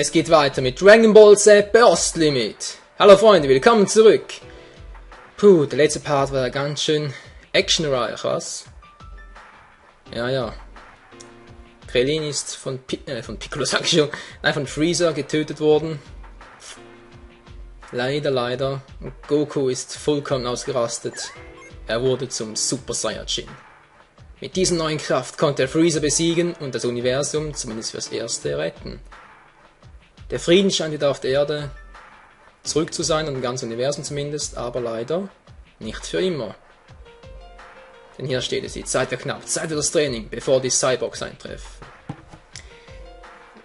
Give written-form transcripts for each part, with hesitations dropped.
Es geht weiter mit Dragon Ball Z Burst Limit. Hallo Freunde, willkommen zurück. Puh, der letzte Part war ganz schön actionreich, was? Ja. Krillin ist von Piccolo, sag ich schon, nein, von Freezer getötet worden. Leider. Und Goku ist vollkommen ausgerastet. Er wurde zum Super Saiyajin. Mit dieser neuen Kraft konnte er Freezer besiegen und das Universum zumindest fürs Erste retten. Der Frieden scheint wieder auf der Erde zurück zu sein und im ganzen Universum zumindest, aber leider nicht für immer. Denn hier steht es, die Zeit wird knapp, Zeit für das Training, bevor die Cyborgs eintreffen.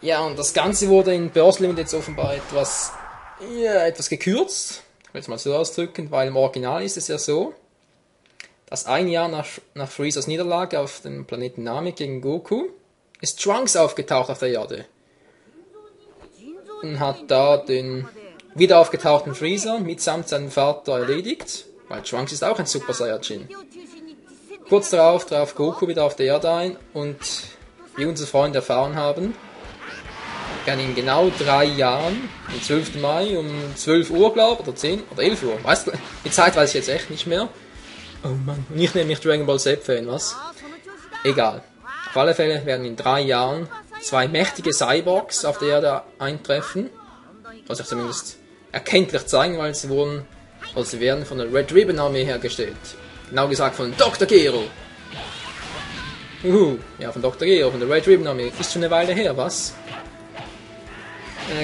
Ja, und das Ganze wurde in Burst Limit jetzt offenbar etwas gekürzt, ich will es mal so ausdrücken, weil im Original ist es ja so, dass ein Jahr nach Freezers Niederlage auf dem Planeten Namek gegen Goku ist Trunks aufgetaucht auf der Erde. Und hat da den wieder aufgetauchten Freezer mitsamt seinem Vater erledigt, weil Trunks ist auch ein Super Saiyajin. Kurz darauf traf Goku wieder auf der Erde ein und wie unsere Freunde erfahren haben, kann in genau 3 Jahren, am 12. Mai um 12 Uhr, glaube ich, oder 10 oder 11 Uhr, weißt du, die Zeit weiß ich jetzt echt nicht mehr. Oh Mann, und ich nenne mich Dragon Ball Z-Fan, was? Egal. Auf alle Fälle werden in 3 Jahren 2 mächtige Cyborgs auf der Erde eintreffen, was sich zumindest erkenntlich zeigen, weil sie werden von der Red Ribbon Armee hergestellt. Genau gesagt von Dr. Gero. Ja, von Dr. Gero, von der Red Ribbon Armee. Ist schon eine Weile her, was?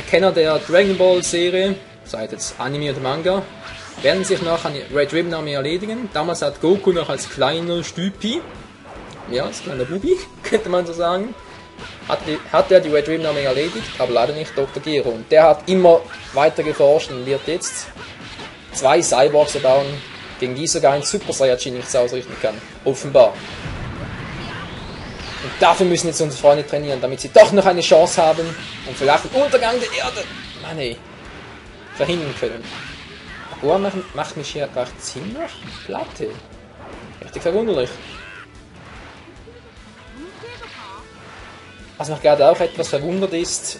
Kenner der Dragon Ball Serie, sei jetzt Anime oder Manga, werden sich noch an die Red Ribbon Armee erledigen. Damals hat Goku noch als kleiner Stüpi, ja, als kleiner Bubi, könnte man so sagen, hat er die Red Ribbon Armee erledigt, aber leider nicht Dr. Gero. Und der hat immer weiter geforscht und wird jetzt 2 Cyborgs erbauen, gegen die sogar ein Super Saiyajin nichts ausrichten kann. Offenbar. Und dafür müssen jetzt unsere Freunde trainieren, damit sie doch noch eine Chance haben und vielleicht den Untergang der Erde verhindern können. Goa macht mich hier gerade ziemlich platte. Richtig verwunderlich. Was mich gerade auch etwas verwundert ist,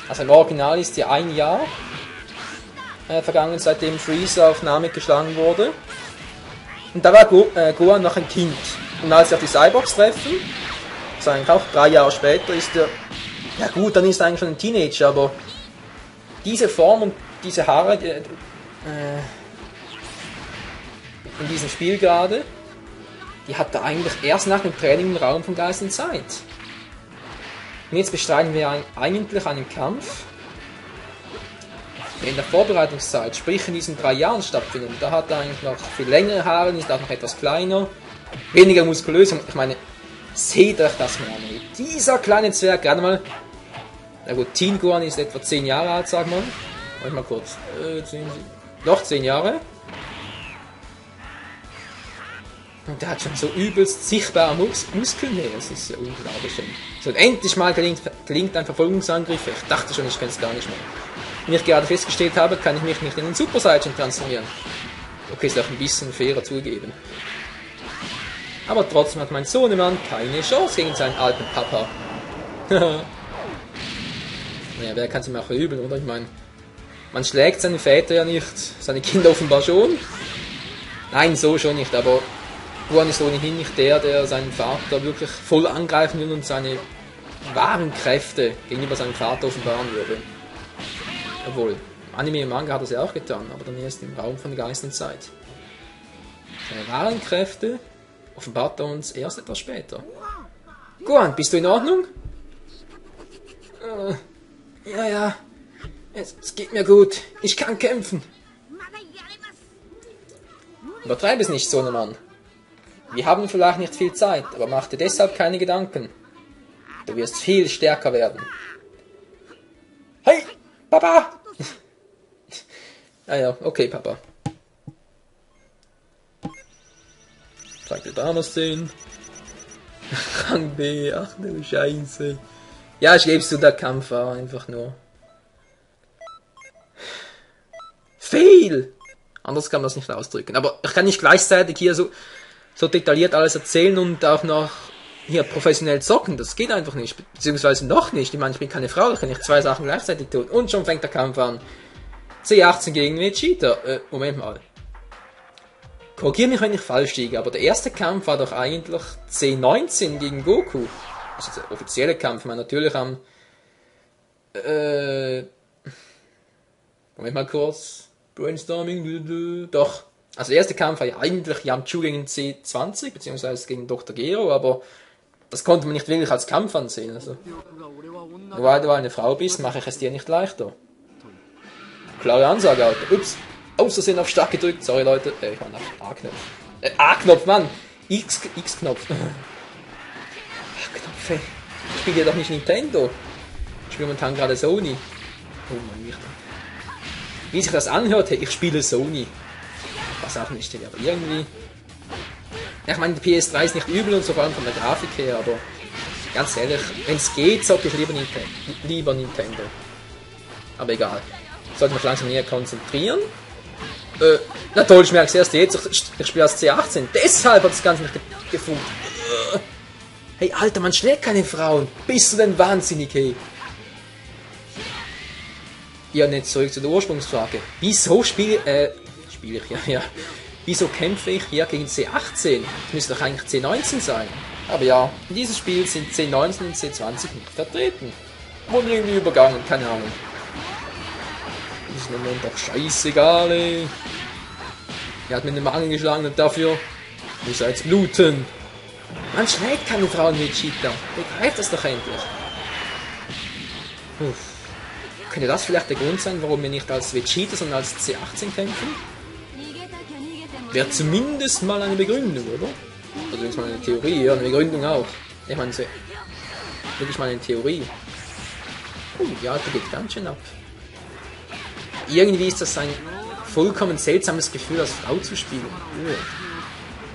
also im Original ist ja 1 Jahr vergangen, seitdem Freezer auf Namek geschlagen wurde. Und da war Gohan noch ein Kind. Und als sie auf die Cyborgs treffen, das ist eigentlich auch 3 Jahre später, ist er, ja gut, dann ist er eigentlich schon ein Teenager, aber diese Form und diese Haare in diesem Spiel gerade, die hat er eigentlich erst nach dem Training im Raum von Geist und Zeit. Und jetzt bestreiten wir eigentlich einen Kampf, der in der Vorbereitungszeit, sprich in diesen 3 Jahren stattfindet. Da hat er eigentlich noch viel längere Haare, ist auch noch etwas kleiner, weniger muskulös. Und ich meine, seht euch das mal an. Dieser kleine Zwerg, gerade mal, na gut, Teen Gohan ist etwa 10 Jahre alt, sag mal. Warte mal kurz, 10 Jahre. Und der hat schon so übelst sichtbare Muskeln hier, das ist ja unglaublich. So, und endlich mal gelingt ein Verfolgungsangriff. Ich dachte schon, ich kann es gar nicht mehr. Wie ich gerade festgestellt habe, kann ich mich nicht in den Super Saiyajin transformieren. Okay, ist auch ein bisschen fairer zugeben. Aber trotzdem hat mein Sohnemann keine Chance gegen seinen alten Papa. Naja, wer kann es ihm auch verübeln, oder? Ich meine, man schlägt seine Väter ja nicht, seine Kinder offenbar schon. Nein, so schon nicht, aber Gohan ist ohnehin nicht der seinen Vater wirklich voll angreifen will und seine wahren Kräfte gegenüber seinem Vater offenbaren würde. Obwohl, Anime und Manga hat das ja auch getan, aber dann erst im Raum von Geist und Zeit. Seine wahren Kräfte offenbart er uns erst etwas später. Gohan, bist du in Ordnung? Ja, es geht mir gut. Ich kann kämpfen. Übertreib es nicht, Sohnemann. Wir haben vielleicht nicht viel Zeit, aber mach dir deshalb keine Gedanken. Du wirst viel stärker werden. Hey, Papa! Ja, okay, Papa. Zeig dir da noch sehen. Rang B, ach du Scheiße. Ja, ich geb's zu, der Kampf war einfach nur Fail! Anders kann man das nicht ausdrücken. Aber ich kann nicht gleichzeitig hier so detailliert alles erzählen und auch noch hier professionell zocken, das geht einfach nicht, beziehungsweise noch nicht. Ich meine, ich bin keine Frau, da kann ich 2 Sachen gleichzeitig tun. Und schon fängt der Kampf an. C18 gegen Vegeta. Moment mal. Korrigiere mich, wenn ich falsch liege, aber der erste Kampf war doch eigentlich C19 gegen Goku. Also der offizielle Kampf, man natürlich am... Moment mal kurz. Brainstorming. Doch. Also der erste Kampf war ja eigentlich Yamchu gegen C20, beziehungsweise gegen Dr. Gero, aber das konnte man nicht wirklich als Kampf ansehen. Also. Nur weil du eine Frau bist, mache ich es dir nicht leichter. Klare Ansage, Alter. Ups. Außersehen auf Start gedrückt. Sorry, Leute. Ich war auf A-Knopf. A-Knopf, Mann. X-Knopf. A-Knopf, ey. Ich spiele ja doch nicht Nintendo. Ich spiele momentan gerade Sony. Oh Mann, nicht. Wie sich das anhört, hey, ich spiele Sony. Was auch nicht, aber irgendwie... Ja, ich meine, die PS3 ist nicht übel und so, vor allem von der Grafik her, aber... Ganz ehrlich, wenn es geht, zocke ich lieber Nintendo. Aber egal. Ich sollte mich langsam näher konzentrieren. Na toll, ich merke es erst jetzt, ich spiele als C18. Deshalb hat das Ganze nicht gefunkt. Hey, Alter, man schlägt keine Frauen. Bist du denn wahnsinnig, hey? Ja, nicht zurück zu der Ursprungsfrage. Wieso spiele ich ja. Wieso kämpfe ich hier gegen C18? Das müsste doch eigentlich C19 sein. Aber ja, in diesem Spiel sind C19 und C20 nicht vertreten. Wurden irgendwie übergangen, keine Ahnung. Ist im Moment doch scheißegal, ey. Er hat mir den Magen geschlagen und dafür muss er jetzt bluten. Man schlägt keine Frauen mit Cheetah. Begreift das doch endlich. Uff. Könnte das vielleicht der Grund sein, warum wir nicht als Vegeta, sondern als C18 kämpfen? Wäre zumindest mal eine Begründung, oder? Also jetzt mal eine Theorie, ja, eine Begründung auch. Ich meine, wirklich mal eine Theorie. Die Alte geht ganz schön ab. Irgendwie ist das ein vollkommen seltsames Gefühl, als Frau zu spielen.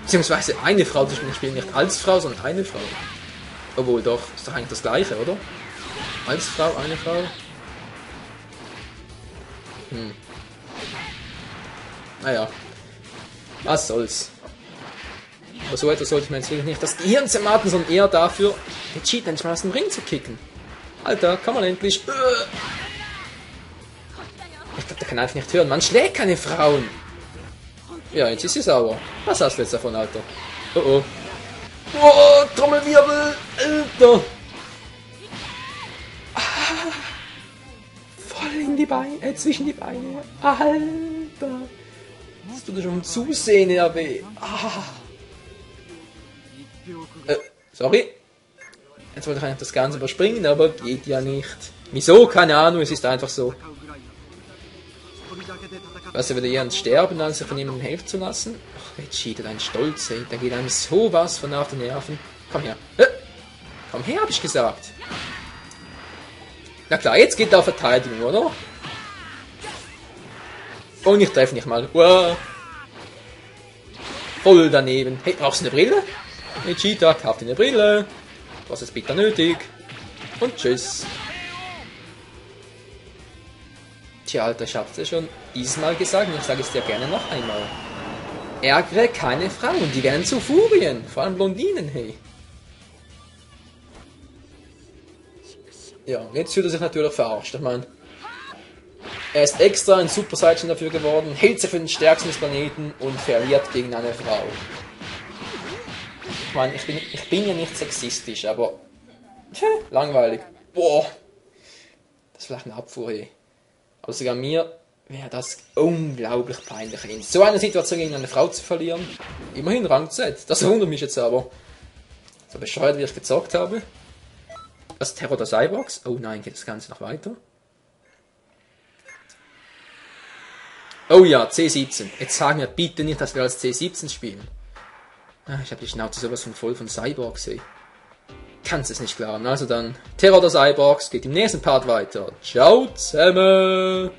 Beziehungsweise eine Frau zu spielen. Ich spiele nicht als Frau, sondern eine Frau. Obwohl doch, ist doch eigentlich das Gleiche, oder? Als Frau, eine Frau. Naja. Was soll's. Aber so etwas sollte man jetzt wirklich nicht das Gehirn zermarten, sondern eher dafür, den Cheat endlich mal aus dem Ring zu kicken. Alter, kann man endlich... Ich glaube, der kann einfach nicht hören. Man schlägt keine Frauen. Ja, jetzt ist sie sauer. Was hast du jetzt davon, Alter? Oh oh. Oh, Trommelwirbel, Alter. Voll in die Beine, zwischen die Beine. Alter. Das tut schon Zusehen, ja weh. Sorry. Jetzt wollte ich eigentlich das Ganze überspringen, aber geht ja nicht. Wieso? Keine Ahnung, es ist einfach so. Was, er würde eher ans Sterben, als sich von jemandem helfen zu lassen? Ach, Vegeta, dein Stolz, ey. Da geht einem sowas von nach den Nerven. Komm her. Komm her, hab ich gesagt. Na klar, jetzt geht da Verteidigung, oder? Und ich treffe nicht mal. Wow. Voll daneben. Hey, brauchst du eine Brille? Vegeta, kauf dir eine Brille. Du hast es bitter nötig. Und tschüss. Tja, Alter, ich hab's dir schon diesmal gesagt und ich sage es dir gerne noch einmal. Ärgere keine Frauen, die werden zu Furien. Vor allem Blondinen, hey. Ja, jetzt fühlt er sich natürlich verarscht. Ich meine, er ist extra ein Super Saiyan dafür geworden, hält sich für den stärksten des Planeten und verliert gegen eine Frau. Ich meine, ich bin ja nicht sexistisch, aber... langweilig. Boah. Das ist vielleicht eine Abfuhr, hey. Aber sogar mir wäre das unglaublich peinlich, in so einer Situation gegen eine Frau zu verlieren. Immerhin Rang Z. Das wundert mich jetzt aber. So bescheuert, wie ich gezockt habe. Das Terror der Cyborgs. Oh nein, geht das Ganze noch weiter? Oh ja, C17. Jetzt sag mir bitte nicht, dass wir als C17 spielen. Ich habe die Schnauze sowas von voll von Cyborgs, ey. Kannst es nicht glauben. Also dann, Terror der Cyborgs geht im nächsten Part weiter. Ciao zusammen!